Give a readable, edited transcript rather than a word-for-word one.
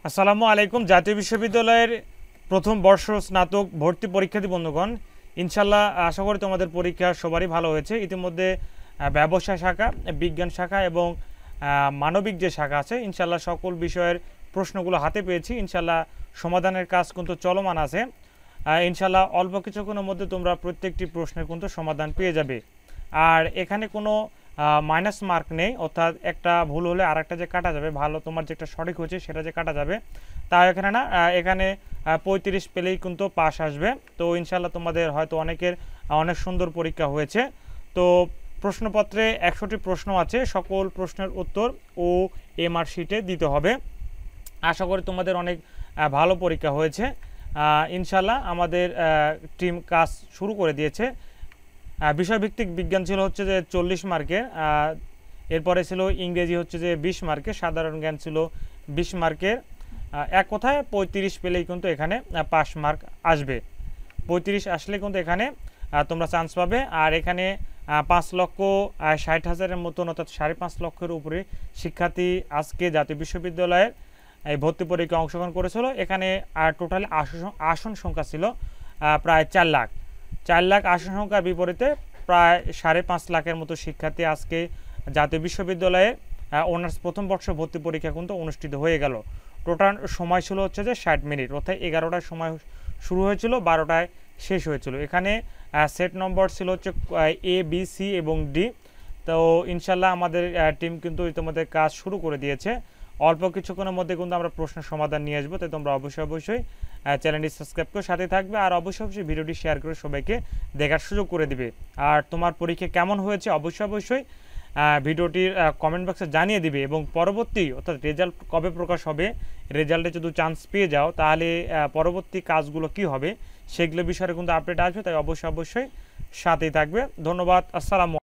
আসসালামু আলাইকুম। জাতীয় বিশ্ববিদ্যালয়ের প্রথম বর্ষ স্নাতক ভর্তি পরীক্ষার্থী বন্ধুগণ, ইনশাল্লাহ আশা করি তোমাদের পরীক্ষা সবারই ভালো হয়েছে। ইতিমধ্যে ব্যবসায় শাখা, বিজ্ঞান শাখা এবং মানবিক যে শাখা আছে, ইনশাল্লাহ সকল বিষয়ের প্রশ্নগুলো হাতে পেয়েছি। ইনশাল্লাহ সমাধানের কাজ কিন্তু চলমান আছে। ইনশাল্লাহ অল্প কিছুক্ষণের মধ্যে তোমরা প্রত্যেকটি প্রশ্নের কিন্তু সমাধান পেয়ে যাবে। আর এখানে কোনো মাইনাস মার্ক নেই, অর্থাৎ একটা ভুল হলে আর একটা যে কাটা যাবে, ভালো তোমার যেটা সঠিক হয়েছে সেটা যে কাটা যাবে তা এখানে না। এখানে 35 পেলেই কিন্তু পাস আসবে। তো ইনশাল্লাহ তোমাদের হয়তো অনেকের অনেক সুন্দর পরীক্ষা হয়েছে। তো প্রশ্নপত্রে 100টি প্রশ্ন আছে, সকল প্রশ্নের উত্তর ও এমআর শিটে দিতে হবে। আশা করি তোমাদের অনেক ভালো পরীক্ষা হয়েছে। ইনশাল্লাহ আমাদের টিম কাজ শুরু করে দিয়েছে। বিষয়ভিত্তিক বিজ্ঞান ছিল হচ্ছে যে 40 মার্কের, এরপরে ছিল ইংরেজি হচ্ছে যে 20 মার্কের, সাধারণ জ্ঞান ছিল 20 মার্কের। এক কথায় 35 পেলেই কিন্তু এখানে পাস মার্ক আসবে। 35 আসলে কিন্তু এখানে তোমরা চান্স পাবে। আর এখানে 5,60,000-এর মতন, অর্থাৎ 5.5 লক্ষের উপরে শিক্ষার্থী আজকে জাতীয় বিশ্ববিদ্যালয়ের এই ভর্তি পরীক্ষায় অংশগ্রহণ করেছিল। এখানে টোটাল আসন সংখ্যা ছিল প্রায় 4 লাখ। 4 লাখ আসন সংখ্যার বিপরীতে প্রায় 5.5 লাখের মতো শিক্ষার্থী আজকে জাতীয় বিশ্ববিদ্যালয়ে অনার্স প্রথম বর্ষ ভর্তি পরীক্ষা কিন্তু অনুষ্ঠিত হয়ে গেল। টোটাল সময় ছিল হচ্ছে যে 60 মিনিট, অর্থাৎ 11টার সময় শুরু হয়েছিল, 12টায় শেষ হয়েছিল। এখানে সেট নম্বর ছিল হচ্ছে এ, বি, সি এবং ডি। তো ইনশাল্লাহ আমাদের টিম কিন্তু ইতিমধ্যে কাজ শুরু করে দিয়েছে। অল্প কিছুক্ষণের মধ্যে কিন্তু আমরা প্রশ্নের সমাধান নিয়ে আসবো। তাই তোমরা অবশ্যই চ্যানেলটি সাবস্ক্রাইব করে সাথে থাকবে, আর অবশ্যই ভিডিওটি শেয়ার করে সবাইকে দেখার সুযোগ করে দিবে। আর তোমার পরীক্ষা কেমন হয়েছে অবশ্যই ভিডিওটির কমেন্ট বক্সে জানিয়ে দিবে। এবং পরবর্তী, অর্থাৎ রেজাল্ট কবে প্রকাশ হবে, রেজাল্টে যদি চান্স পেয়ে যাও তাহলে পরবর্তী কাজগুলো কি হবে সেগুলো বিষয়ে কিন্তু আপডেট আসবে। তাই অবশ্যই সাথেই থাকবে। ধন্যবাদ। আসসালামু